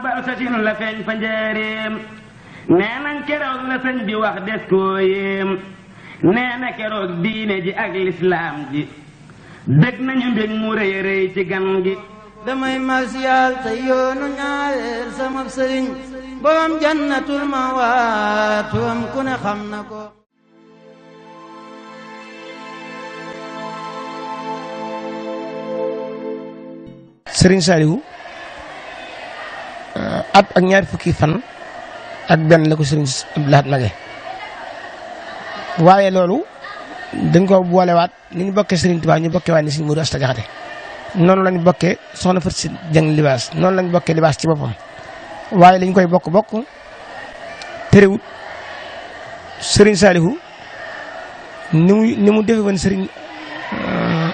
balsasin la feeñ fa njéeréem nee nañ keroog la sëñ bi wax des koo yéem nee na keroog diine ji ak lislaam ji dëgg nañu mbég mu rëy rëy ci gan gi damay marsiyaal te yoonu ñaareel sama sëriñ borom jannatul mawaatuwam ku ne xam na ko Sëriñ Saliou at ak ñaari fukki fan ak benn la ko Sëriñ Abdou Lahad mage waaye loolu dañ ko boolewaat ni ñu bokkee Sëriñ Tuubaa ñu bokkee waat ni Sëriñ Moodu Asta Jaxate noonu lañ bokkee soxna Fatou Si Jeng libaas noonu lañ bokkee libaas ci boppam waaye liñ koy bokk terewut Sëriñ Saliou ni mu defe woon Sëriñ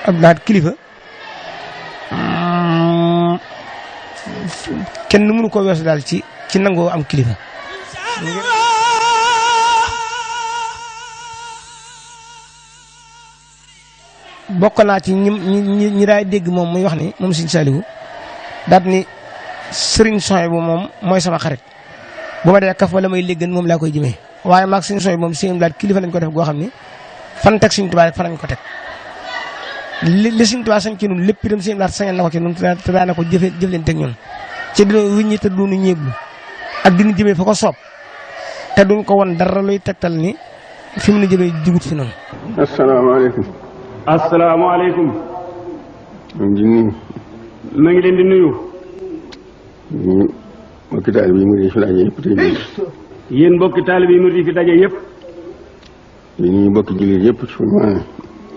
Abdou Lahad kilifa kenn mënu ko weesu daal ci nangoo am kilifa bokk naa ci ñi daay dégg moom muy wax ni moom Sëriñ Saliou daat ni Sëriñ Souhaïbou moom mooy sama xarit bu ma dee kaf wala may léggan moom laa koy jëmee waaye maag Sëriñ Souhaïbou moom Sëriñ Abdou Lahad kilifa lañ ko def goo xam ni fan teg Sëriñ Tuubaa rek fan lañ ko teg li Sëriñ Tuubaa sañ ci ñun lépp itam Sëriñ Abdou Lahad sañal na ko ci ñun te daana ko jëf leen teg ñun ci dina wiññi te duñu ñeeblu ak dina jëmee fa ko soob te duñ ko won dara luy tegtal ni fi mu ne jëmee jugut fi noonu. asalaamaaleykum. asalaamaaleykum. ma ngi leen di nuyu. mbokki taalibe yi murid yi fi daje yëpp tey yéen mbokki taalibe yi murid yi fi daje yëpp. yéen ñi bokki jullit yëpp fu ñu mën a ne.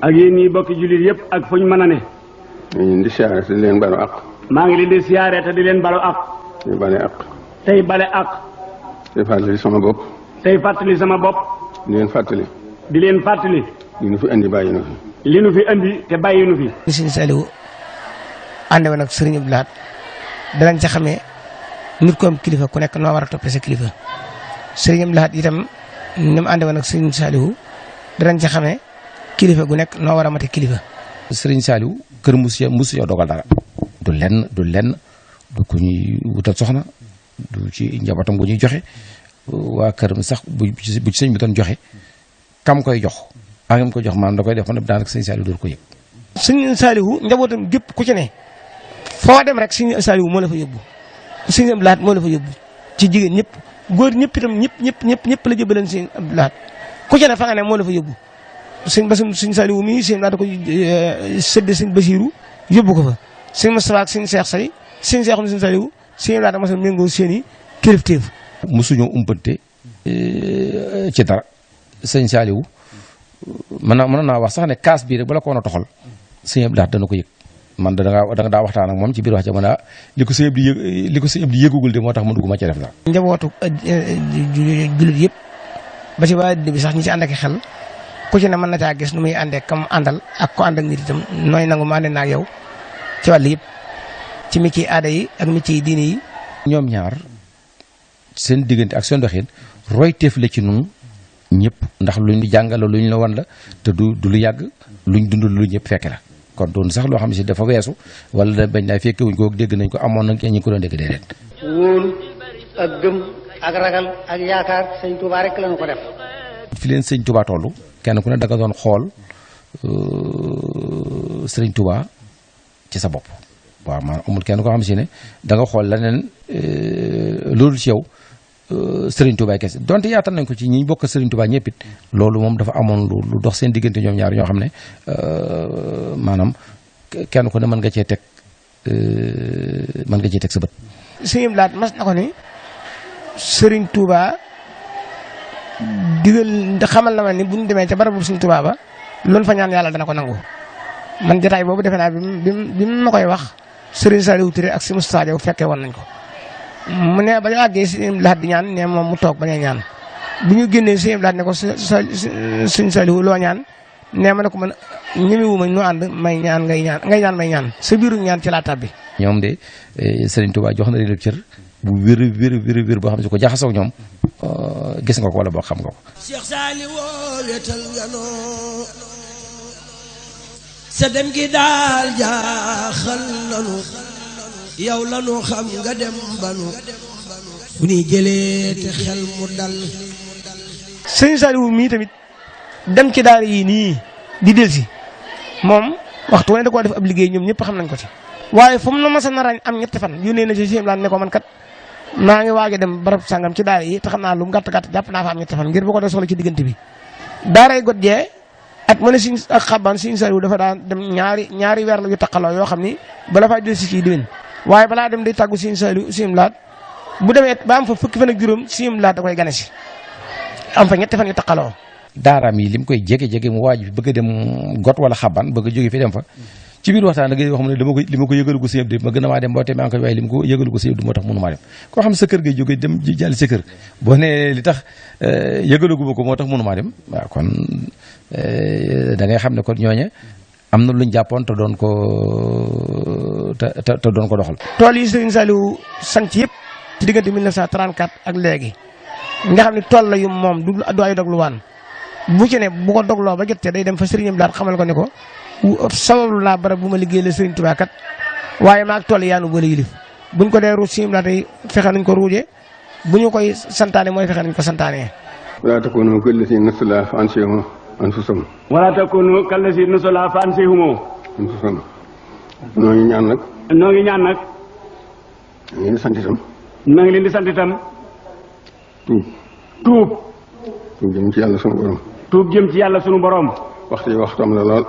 ak yéen ñi bokki jullit yëpp ak fu ñu mën a ne. maa ngi leen di siyaare te di leen balu àq. maa ngi leen di siyaare te di leen balu àq. tey bale àq. tey bale àq. tey fàttali sama bopp. tey fàttali sama bopp. di leen fàttali. di leen fàttali. li nu fi andi bàyyi nu fi. li nu fi andi te bàyyi nu fi. Sëriñ Saliou ànd woon ak Sëriñ Abdou Lahad danañ ca xamee nit ko am kilifa ku nekk noo war a toppee sa kilifa Sëriñ Abdou Lahad itam ni mu ànd woon ak Sëriñ Saliou danañ ca xamee kilifa gu nekk noo war a mate kilifa. Sëriñ Saliou kër musu yoo dogal dara du lenn du ku ñuy wutal soxna du ci njabootam gu ñuy joxe waa këram sax bu ci sëñ bi doon joxe kam koy jox ak kam koy jox maanaam da koy def man daanaka Sëriñ Saliou door ko yëg. Sëriñ Saliou njabootam gépp ku ci ne foo dem rek Sëriñ Saliou moo la fa yóbbu Sëriñ Abdou Lahad moo la fa yóbbu ci jigéen ñëpp góor ñëpp itam ñëpp la jëbaleen Sëriñ Abdou Lahad ku ci ne fa nga ne moo la fa yóbbu. Sëriñ Saliou mii Sëriñ Abdou Lahad da ko sëdd Sëriñ Basiiru yóbbu ko fa Sëriñ Moustapha ak Sëriñ Cheikh Say Sëriñ Cheikh Sëriñ Saliou Sëriñ Abdou Lahad mos a méngoo seen i kilifteef. mosuñoo umpante ci dara Sëriñ Saliou mën naa wax sax ne kaas bii rek bala ko woon a toxal Sëriñ Abdou Lahad dana ko yëg man da nga daa waxtaan ak moom ci biir wax ja mën a li ko Sëriñ Abdou di yëgugul de moo tax mënuguma ci def dara. njabootu jullit yëpp ba ci waa bi sax ñi ci ànd ak xel ku ci ne mën na caa gis nu muy àndee kam àndal ak ko ànd ak nit itam nooy nangu ma àndee naa ak yow ci wàll yëpp ci métier aada yi ak métier diine yi. ñoom ñaar seen diggante ak seen doxin royteef la ci nun ñëpp ndax luñ jàngal la luñ la wan la te du lu yàgg luñ dund lu ñëpp fekke la kon doon sax loo xam ne si dafa weesu wala da bañ naa fekke wuñ ko dégg nañ ko amoon nañ ñu ko doon dégg déedéet. wóolu ak gëm ak ragal ak yaakaar sëñ Touba rek lañu ko def. fi leen sëñ Touba tollu kenn ku ne da nga doon xool sëriñ Touba ci sa bopp waaw man amul kenn koo xam si ne da nga xool leneen loolu ci yow sëriñ Touba kese donte yaatal nañ ko ci ñi bokk sëriñ Touba ñëpp it loolu moom dafa amoon lu dox seen diggante ñoom ñaar ñoo xam ne maanaam kenn ku ne mën nga cee teg sa bët. Sëriñ Abdou Lahad mas na ko ni sëriñ Touba digal xamal na ma ni bu ñu demee ca barabu Sëriñ Touba ba loolu fa ñaan yàlla dana ko nangu man jotaay boobu defe naa bi ma koy wax Sëriñ Saliou Touré ak si Moustapha Diaw fekkee woon nañ ko mu ne ba ñu àggee Sëriñ Abdou Lahad di ñaan ne moom mu toog bañ a ñaan bu ñu génnee Sëriñ Abdou Lahad ne ko Sëriñ Saliou loo ñaan nee ma ne ko man ñemewuma ñu ànd may ñaan ngay ñaan may ñaan sa biiru ñaan ci laa tàbbi. ñoom de Sëriñ Touba jox na leen cër bu wér boo xam ne ko jaxasoo ak ñoom gis nga ko wala boo xam nga ko. Cheikh Saliou wetal ganoo sa dem gi daal jaaxal nanu yow lanu xam nga dem banu fu ni jëlee te xel mu dal. sëñ Saliou mii tamit dem ci daara yi nii di delsi moom waxtu wane da koo def ab liggéey ñoom ñëpp xam nañ ko ci. waaye fu mu na masa narañ am ñetti fan yónnee na ci siem laan ne ko man kat maa ngi waaj a dem barab sangam ci daara yi te xam naa lu mu gàtt gàtt jàpp naa fa am ñetti fan ngir boo ko dee soxla ci diggante bi. daaray got jee at ma ne si ak xabaan sëñ Saliou dafa daan dem ñaari weer la yu taqaloo yoo xam ni bala faa delsi ci diwén waaye balaa dem day tàggu sëñ Saliou siem laat bu demee ba am fa fukki fan ak juróom siem laat da koy gane si am fa ñetti fan yu taqaloo. daaraam yi lim koy jege mu waaj bëgg a dem got wala xaban bëgg a jóge fi dem fa ci biir waxtaan da ngay wax mu ne li ma ko yëgalu ko sëñ Abdou ma gën a maa dem boo te maa ngi koy waaye li ma ko yëgalu ko sëñ Abdou moo tax mënu maa dem koo xam sa kër ngay jóge dem jàll sa kër boo ne li tax yëgalu ma ko moo tax mënu maa dem waaw kon da ngay xam ne kon ñooñe am na luñ jàppoon te doon ko doxal. tool yi Serigne Saliou sant yëpp ci diggante 1934 ak léegi nga xam ne tool la yu moom du ay dogluwaan bu ci ne bu ko dogloo ba jotee day dem fa Serigne Abdou xamal ko ne ko sabablu naa barab bu ma liggéey la Serigne Touba kat waaye maag tool yaanu boole yilif buñ ko dee ruuj Serigne Abdou tey fexe nañ ko ruuje bu ñu koy santaane mooy fexe nañ ko santaane. wala takunu kallazina nasullah fa ansahum anfusahum. wala takunu kallazina nasullah fa ansahum anfusahum. noo ngi ñaan nag. noo ngi ñaan nag. maa ngi leen di sant itam. maa ngi leen di sant itam. tuub jëm ci yàlla sunu borom. tuub jëm ci yàlla sunu borom. waxtu yi waxtoom la lool.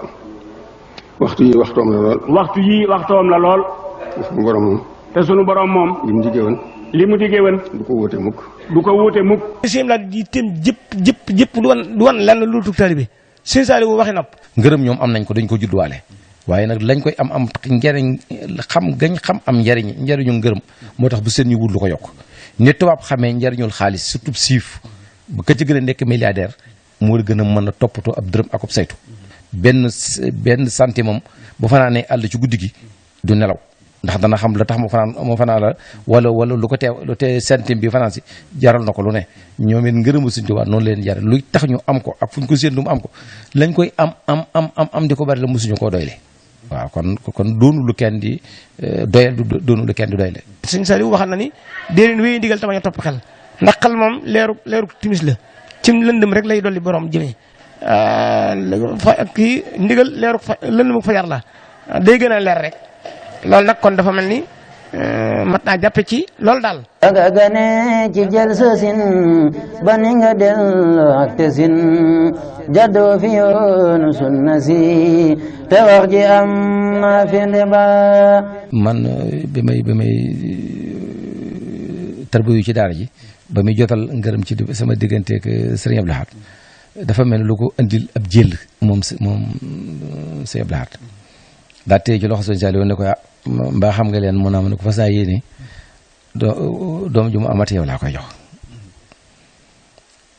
waxtu yi waxtoom la lool. waxtu yi waxtoom la lool. te sunu borom moom. te sunu borom moom. li mu diggee woon. du ko wuute mukk. du ko wuute mukk. sëñ la di tém jëpp du wan lenn lu tug taalibe sëñ Saliou waxi nopp. ngërëm ñoom am nañ ko dañ ko judduwaale waaye nag lañ koy am njariñ xam am njariñu ngërëm moo tax bu seen ñu wut lu ko yokk ni tubaab xamee njariñul xaalis surtout siif ba ka ci gën a nekk milliardaire moo gën a mën a toppatoo ab dërëm ak ab saytu benn centime bu fanaanee àll ci guddi gi du nelaw ndax dana xam la tax moo fanaan la wala lu ko te centime bi fanaan si jaral na ko lu ne ñoom it ngërëmu Sëñ Tuubaa noonu leen jaral luy tax ñu am ko ak fu ñu ko séentu mu am ko lañ koy am di ko bari la mosuñu koo doyle waaw kon doonu lu kenn di doyal doonu lu kenn di doyle. Sëñ Saliou waxal na ni dee leen wéy ndigal tamaña topp xel ndax xel moom leeru timis la cim lëndëm rek lay dolli borom jëmee kii ndigal leeru lëndëm fajar la day gën a leer rek loolu nag kon dafa mel ni mat naa jàppe ci loolu daal. aga gane ci jël sosin ba ni nga dellu ak tesin jaddoo fi yoonu sunna si te wax ji am na fi ba. man bi may tarbiyu ci daara ji ba muy jotal ngërëm ci sama digganteeg Serigne Abdou Lahad dafa mel ni lu ko andil ab jël moom Serigne Abdou Lahad daa téye ci loxo Serigne Saliou ne ko mbaa xam nga leen mu ne ko fas naa yéene doom ju mu amati yow laa koy jox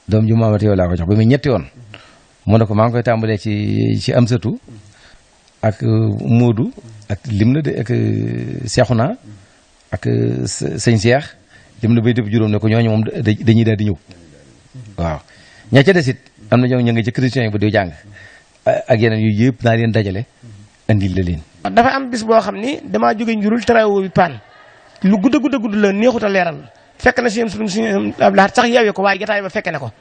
doom ju mu amati yow laa koy jox ba muy ñetti yoon mu ne ko maa ngi koy tàmbalee ci Amsatu ak Moodu ak lim na de ak Seexuna ak sëñ Seex lim na bay dëpp juróom ne ko ñooñu moom dañuy daal di ñëw waaw ña ca desit am na ñoo ña nga ci chrétien yi ba di jàng ak yeneen yu yëpp naa leen dajale andil la leen. dafa am bis boo xam ni damaa jóge njurul travaux bi paan lu gudd la neexut a leeral fekk na suñu Abdou Lahad sax yeewee ko waaye jotaay ba fekke ne ko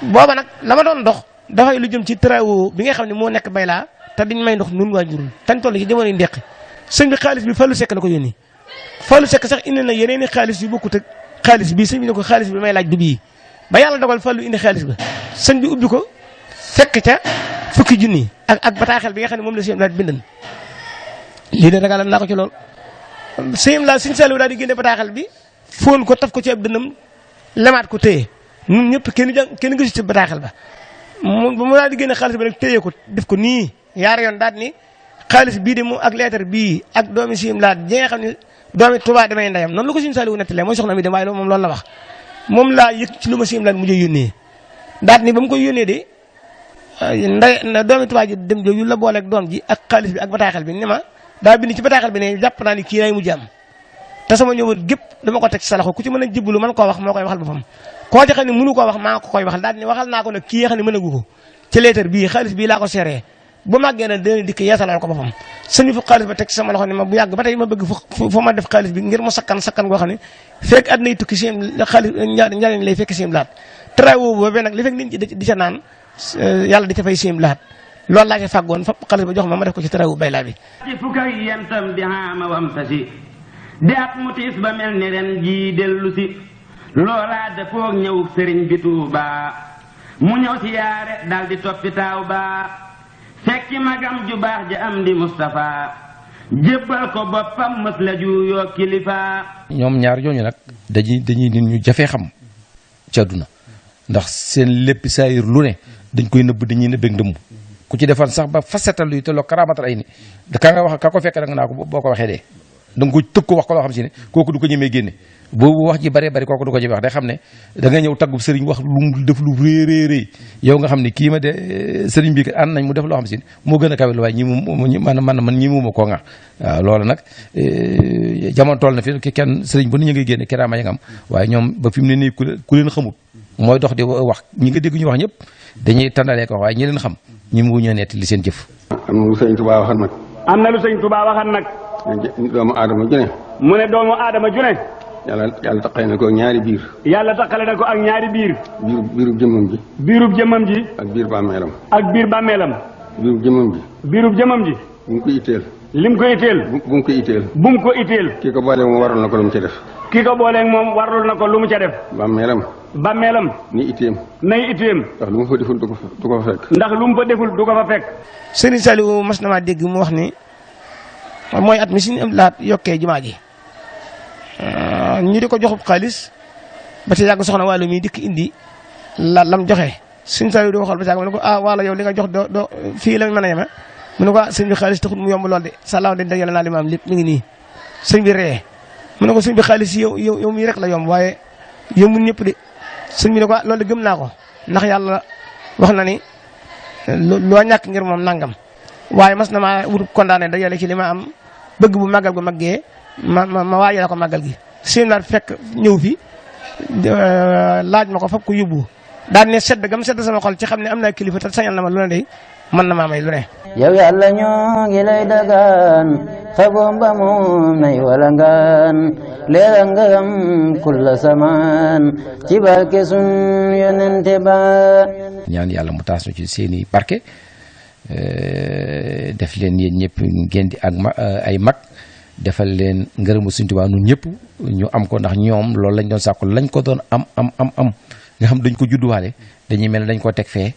booba nag la ma doon dox dafay lu jëm ci travaux bi nga xam ne moo nekk bay laa te dañ may ndox nun waa njurul tañ toll ci jamono ndeqi sëñ bi xaalis bi Fallou Seck la ko yónni Fallou Seck sax indi na yeneen i xaalis yu bokkut ak xaalis bi sëñ bi ne ko xaalis bi may laaj du bii ba yàlla dogal Fallou indi xaalis ba sëñ bi ubbi ko fekk ca fukki junni ak bataaxel bi nga xam ne moom la sëñ Abdou Lahad bindan lii de ragal naa ko ci lool Sëñ Saliou daal di génne bataaxel bi fóon ko taf ko ci ab dënnam lemaat ko téye ñun ñëpp kenn gisu ci bataaxel ba mu daal di génne xaalis bi nag téye ko def ko nii yaar yoon daal ni xaalis bii de mu ak lettre bii ak doomi Sëñ Abdou Lahad ji nga xam ne doomi Tuubaa damay ndeyam noonu la ko Sëñ Saliou nettalee mooy soxna mi dem waaye loolu moom loolu la wax moom laa yëg ci lu ma Sëñ Abdou Lahad mujjee yónnee daal ni ba mu koy yónnee de doomi Tuubaa ji dem jooju la booleeg doom ji ak xaalis bi ak bataaxel bi ni ma daa bind ci bataaxal bi ne jàpp naa ni kii lay mujj am te sama ñëwat gépp dama ko teg ci sa loxo ku ci mën a jibbalu mën koo wax moo koy waxal boppam koo ci xam ne mënu koo wax maa ko koy waxal daal ni waxal naa ko nag kii xam ne mën a gu ko ci lettre bii xaalis bii laa ko seeree bu màggee nag dina dikk yeesalal ko boppam sëñ bi fu xaalis ba teg ci sama loxo ne ma bu yàgg ba tey ma bëgg fu ma def xaalis bi ngir mu sakkan goo xam ne fekk at nay tukki sim xaalis njariñ lay fekk sim laat travaux boobee nag li fekk nit di ca naan yàlla di ca fay sim laat loolu laa ci fàggoon fap xaalis ba jox ma def ko ci travaux bay laa bi ci fukk ak yentam di xaama wam tasi di at mu tiis ba mel ni ren jii dellu si loolaa dafoog ñëwug sëriñ bi Tuubaa mu ñëw si yaare dal di toppi taaw baa fekki magam ju baax ja am di Mustafa jébbal ko boppam mës la juuyoo kilifa. ñoom ñaar ñooñu nag dañuy nit ñu jafee xam ci àdduna ndax seen lépp saayir lu ne dañ koy nëbb dañuy nëbbeeg ndëmm ku ci defan sax ba fasetal luy te loo karaamatal ay ni ka nga wax ka ko fekk nag naa ko boo ko waxee dee da nga ko tëgg ko wax ko loo xam si ne kooku du ko ñemee génne boobu wax ji bëree bëri kooku du ko ñemee wax day xam ne da nga ñëw taggub sëriñ wax lu mu def lu réeréeréy yow nga xam ne kii ma de sëriñ bi ànd nañ mu def loo xam si ne moo gën a kawe lu waaye man ñi muma koo nga waaw loolu nag jamono toll na fi kenn sëriñ bu ni ñu ngay génne kiraama ya nga am waaye ñoom ba fi mu ne nii ku leen xamut mooy dox di wax ñi nga dégg ñu wax ñëpp dañuy tandalee ko waaye ñi leen xam ñi mu ñoo netti li seen jëf. am na lu sëñ Tuubaa waxan nag. am na lu sëñ Tuubaa waxan nag. doomu aadama ju ne. mu ne doomu aadama ju ne. yàlla taqale na ko ak ñaari biir. yàlla taqale na ko ak ñaari biir. biirub jëmmam ji. biirub jëmmam ji. ak biir bàmmeelam. ak biir bàmmeelam. biirub jëmmam ji. biirub jëmmam ji. bu mu ko itteel. lim ko itteel. bu mu ko itteel. bu mu ko itteel. kii ko boole moom warul na ko lu mu ca def. kii ko booleeg moom warul na ko lu mu ca def. bàmmeelam. bàmmeelam. ni itteem. nay itteem. ndax lu mu fa deful du ko fa fekk. ndax lu mu fa deful du ko fa fekk. Serigne Saliou mas na maa dégg mu wax ni mooy at mi suñu am laat yokkee jumaa ji ñu di ko joxub xaalis ba ci yàgg soxna wàllu mi dikk indi lam joxe Serigne Saliou di ko xool ba ci yàgg mu ne ko wala yow li nga jox doo fii la mën a yeme mu ne ko sëñ bi xaalis taxul mu yomb lool de salaaw de dajale naa li ma am lépp mi ngi nii sëñ bi ree mu ne ko sëñ bi xaalis yow mii rek la yomb waaye yombul ñëpp de sëñ bi ne ko loolu de gëm naa ko ndax yàlla wax na ni loo ñàkk ngir moom nangam waaye mas na maa wut condamné dajale ci li ma am bëgg bu màggal gu màggee ma waajale ko màggal gi seen naat fekk ñëw fi laaj ma ko fab ko yóbbu daan ne sedd gam sedd sama xol ci xam ne am naa kilifa te sañal na ma lu ne day mën na maa may lu ne yow yàlla ñoo ngi lay dagaan xaboom ba mu may wala ngaan leera nga am kulla samaan ci barke sun yonente ba ñaan yàlla mu taas ci seeni barke def leen yéen ñëpp ngeen di ak ay mag defal leen ngërëmu Sëriñ Tuubaa nun ñëpp ñu am ko ndax ñoom loolu lañ doon sàkku lañ ko doon am nga xam dañ ko judduwaale dañuy mel ne dañ ko teg fee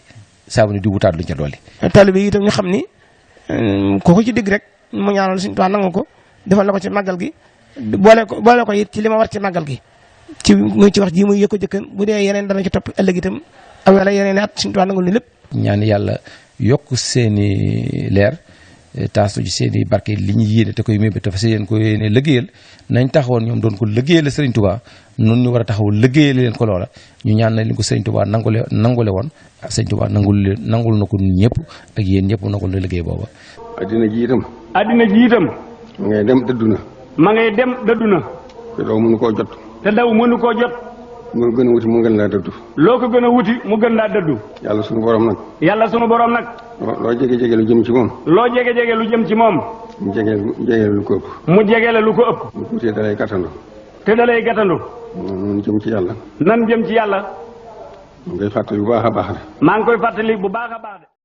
saabu ni di wutaat luñ ca dolli. taalibe yi itam ñu xam ni kooku ci digg rek mu ñaanal Sëriñ Tuubaa nangu ko defal na ko ci màggal gi boole ko it ci li ma war ci màggal gi ci muy ci wax ji muy yëkko jëkkan bu dee yeneen dana ci topp ëllëg itam ak wala yeneen at Sëriñ Tuubaa nangul ni lépp. ñaan yàlla yokk seeni leer taasu ci seeni barke li ñu yéene te koy mébé te fa seen ko yéene liggéeyal nañ taxawoon ñoom doon ko liggéeyal Sëriñ Tuubaa noonu ñu war a taxaw liggéeyal leen ko loola ñu ñaan na leen ko Sëriñ Tuubaa nangule woon Sëriñ Tuubaa nangul na ko ñun ñëpp ak yéen ñëpp nangul la liggéey booba. addina ji itam. ma ngay dem dëddu na. ma ngay dem dëddu na. te daw mënu koo jot. mu gën a wuti mu gën laa dëddu. loo ko gën a wuti mu gën laa dëddu. yàlla sunu borom nag. loo jege lu jëm ci moom. mu jege lu ko ëpp. mu jege lu ko ëpp. mu tuutee dalay gàttandu. te dalay gàttandu. nan jëm ci yàlla. nan jëm ci yàlla. maa ngi koy fàttali bu baax a baax de. maa ngi koy fàttali bu baax a baax de.